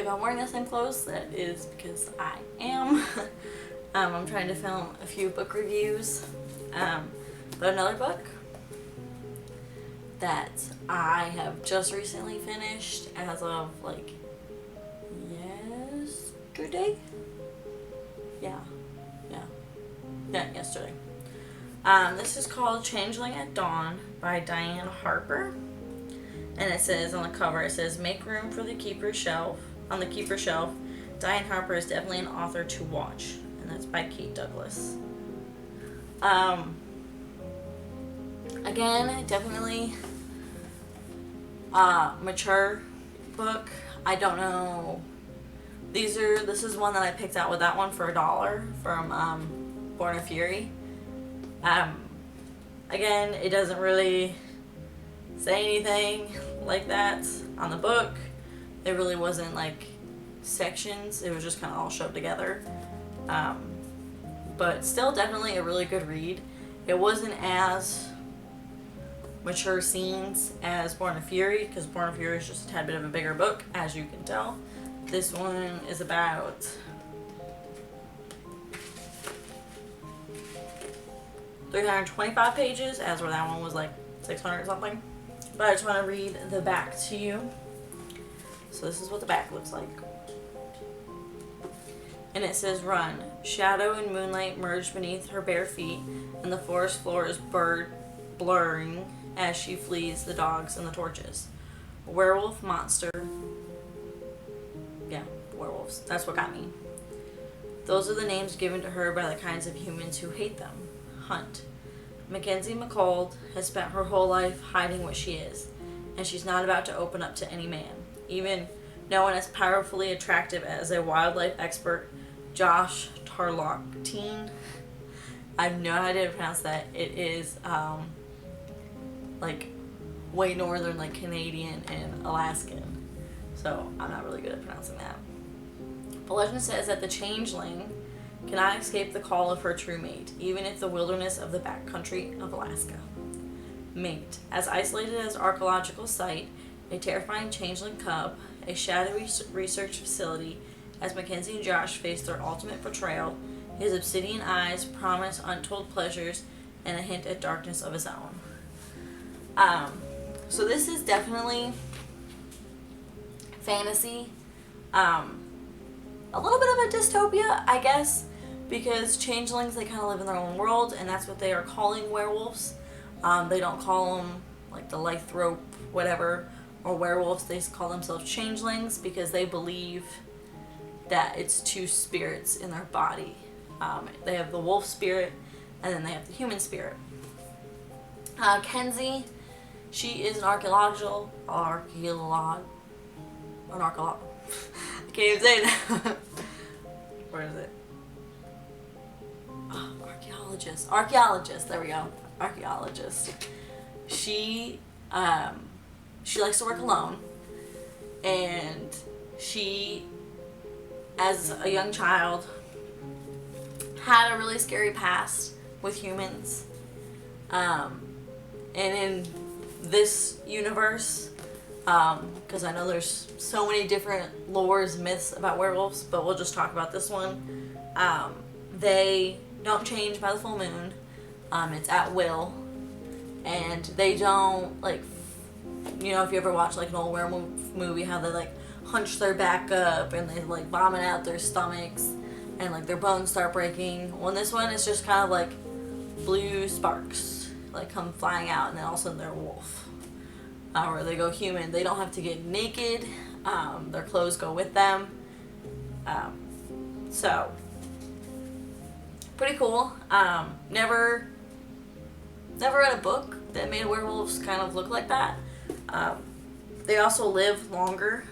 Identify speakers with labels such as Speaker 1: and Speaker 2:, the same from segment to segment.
Speaker 1: if I'm wearing the same clothes, that is because I am. I'm trying to film a few book reviews. But another book that I have just recently finished as of like yesterday. Yeah, yesterday. This is called Changeling Dawn by Dani Harper. And it says on the cover, it says, "Make room for the keeper's shelf." On the keeper's shelf, Dani Harper is definitely an author to watch. And that's by Kate Douglas. Again, definitely mature book. I don't know. This is one that I picked out with that one for $1 from Born of Fury. Again, it doesn't really say anything like that on the book. It really wasn't like sections. It was just kind of all shoved together. But still definitely a really good read. It wasn't as mature scenes as Born of Fury, because Born of Fury is just a tad bit of a bigger book, as you can tell. This one is about 325 pages, as where that one was like 600 something. But I just want to read the back to you. So this is what the back looks like. And it says, "Run. Shadow and moonlight merge beneath her bare feet, and the forest floor is blurring as she flees the dogs and the torches. A werewolf monster." Yeah, werewolves. That's what got me. "Those are the names given to her by the kinds of humans who hate them. Hunt. Mackenzie McCold has spent her whole life hiding what she is, and she's not about to open up to any man, even no one as powerfully attractive as a wildlife expert, Josh Tarlockteen." I have no idea how to pronounce that. It is like way northern, like Canadian and Alaskan. So I'm not really good at pronouncing that. The legend says that the changeling cannot escape the call of her true mate, even if the wilderness of the backcountry of Alaska. Mate. As isolated as archaeological site, a terrifying changeling cub, a shadowy research facility, as Mackenzie and Josh face their ultimate betrayal, his obsidian eyes promise untold pleasures and a hint at darkness of his own. So this is definitely fantasy. A little bit of a dystopia, I guess, because changelings, they kind of live in their own world, and that's what they are calling werewolves. They don't call them like the lycanthrope, whatever, or werewolves. They call themselves changelings because they believe that it's two spirits in their body. They have the wolf spirit, and then they have the human spirit. Kenzie, she is an archaeologist. I can't even say it. Where is it? Oh, archaeologist. There we go. Archaeologist. She likes to work alone, and she, as a young child, had a really scary past with humans. And in this universe, because I know there's so many different lores, myths about werewolves, but we'll just talk about this one. They don't change by the full moon. It's at will. And they don't, like, you know, if you ever watch like an old werewolf movie, how they like hunch their back up and they like vomit out their stomachs and like their bones start breaking. Well, in this one, it's just kind of like blue sparks like come flying out, and then all of a sudden they're a wolf. Or they go human. They don't have to get naked. Their clothes go with them. So pretty cool. Never read a book that made werewolves kind of look like that. They also live longer.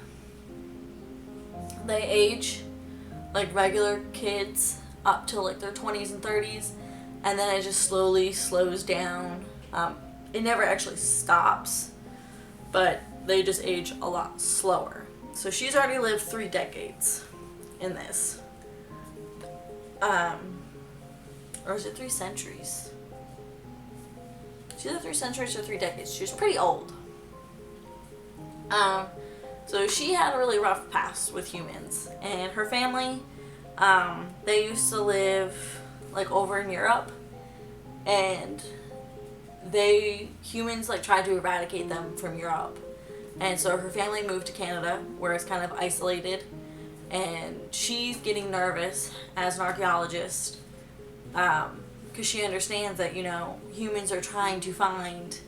Speaker 1: They age like regular kids up to like their 20s and 30s, and then it just slowly slows down. It never actually stops, but they just age a lot slower. So she's already lived 3 decades in this. Or is it 3 centuries? She's either 3 centuries or 3 decades. She's pretty old. So she had a really rough past with humans, and her family, they used to live like over in Europe, and humans like tried to eradicate them from Europe, and so her family moved to Canada where it's kind of isolated, and she's getting nervous as an archaeologist, because she understands that, you know, humans are trying to find,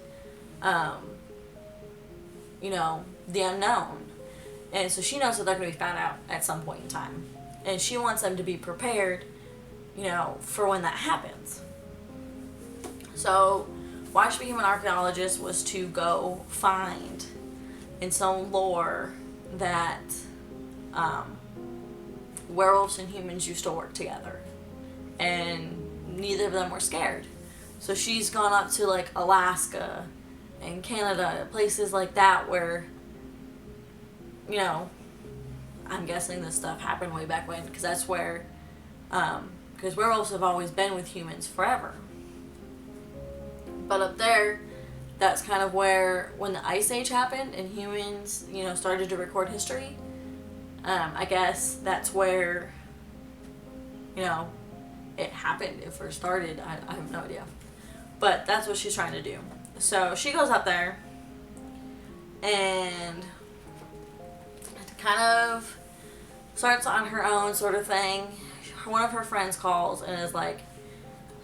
Speaker 1: you know, the unknown. And so she knows that they're going to be found out at some point in time. And she wants them to be prepared, you know, for when that happens. So why she became an archaeologist was to go find in some lore that werewolves and humans used to work together. And neither of them were scared. So she's gone up to like Alaska and Canada, places like that where, you know, I'm guessing this stuff happened way back when, because that's where, because werewolves have always been with humans forever. But up there, that's kind of where, when the Ice Age happened and humans, you know, started to record history, I guess that's where, you know, it happened. It first started. I have no idea. But that's what she's trying to do. So she goes up there and kind of starts on her own sort of thing. One of her friends calls and is like,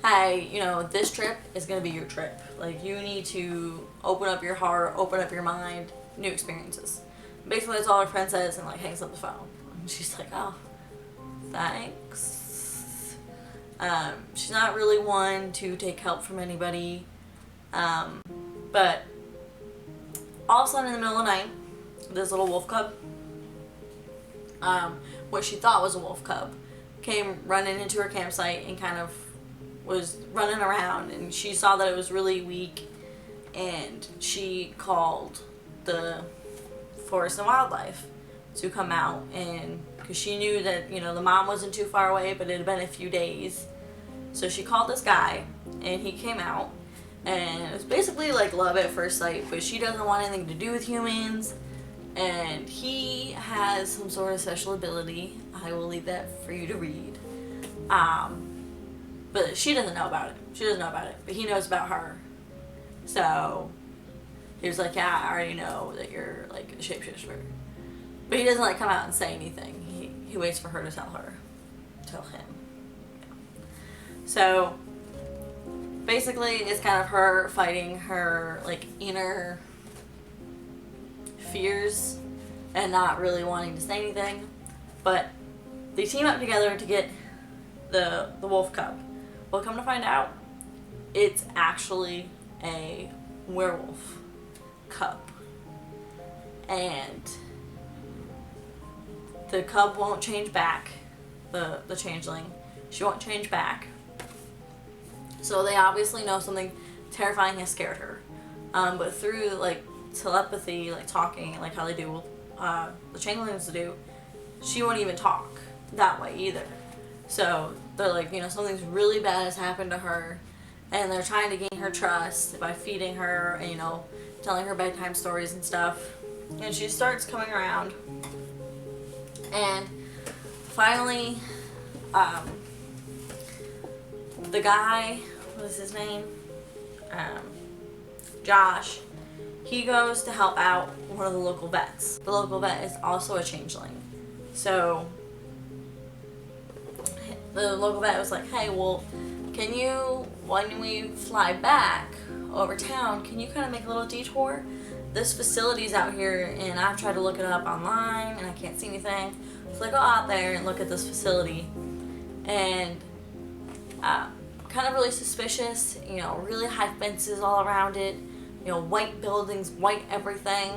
Speaker 1: hey, you know, this trip is going to be your trip. Like, you need to open up your heart, open up your mind, new experiences. Basically, that's all her friend says, and like hangs up the phone. And she's like, oh, thanks. She's not really one to take help from anybody. But all of a sudden in the middle of the night, this little wolf cub, what she thought was a wolf cub, came running into her campsite and kind of was running around, and she saw that it was really weak, and she called the Forest and Wildlife to come out, and because she knew that, you know, the mom wasn't too far away, but it had been a few days. So she called this guy, and he came out, and it was basically like love at first sight, but she doesn't want anything to do with humans, and he has some sort of special ability. I will leave that for you to read. But she doesn't know about it. She doesn't know about it, but he knows about her. So he was like, yeah, I already know that you're like a shapeshifter. But he doesn't like come out and say anything. He waits for her to tell him. So basically it's kind of her fighting her like inner fears and not really wanting to say anything. But they team up together to get the wolf cub. Well, come to find out, it's actually a werewolf cub. And the cub won't change back, the changeling. She won't change back. So they obviously know something terrifying has scared her. But through like telepathy, like talking, like how they do, the changelings do, she won't even talk that way either. So they're like, you know, something's really bad has happened to her, and they're trying to gain her trust by feeding her and, you know, telling her bedtime stories and stuff. And she starts coming around, and finally, the guy, what is his name? Josh, he goes to help out one of the local vets. The local vet is also a changeling. So the local vet was like, hey, well, can you, when we fly back over town, can you kind of make a little detour? This facility's out here, and I've tried to look it up online, and I can't see anything. So I go out there and look at this facility, and kind of really suspicious, you know, really high fences all around it, you know, white buildings, white everything.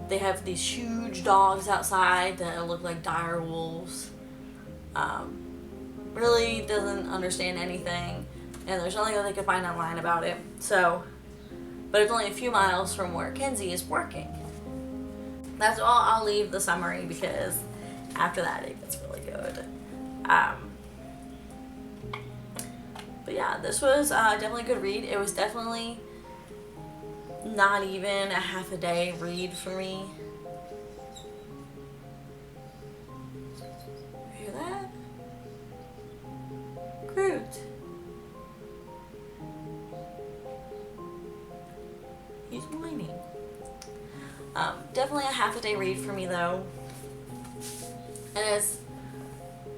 Speaker 1: They have these huge dogs outside that look like dire wolves. Really doesn't understand anything, and there's nothing that they could find online about it. So, but it's only a few miles from where Kenzie is working. That's all. I'll leave the summary because after that it gets really good. But yeah, this was definitely a good read. It was definitely not even a half a day read for me. She's whining. Definitely a half a day read for me though. And it's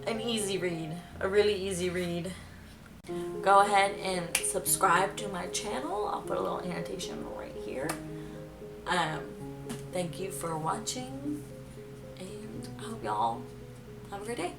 Speaker 1: an easy read, a really easy read. Go ahead and subscribe to my channel. I'll put a little annotation right here. Thank you for watching, and I hope y'all have a great day.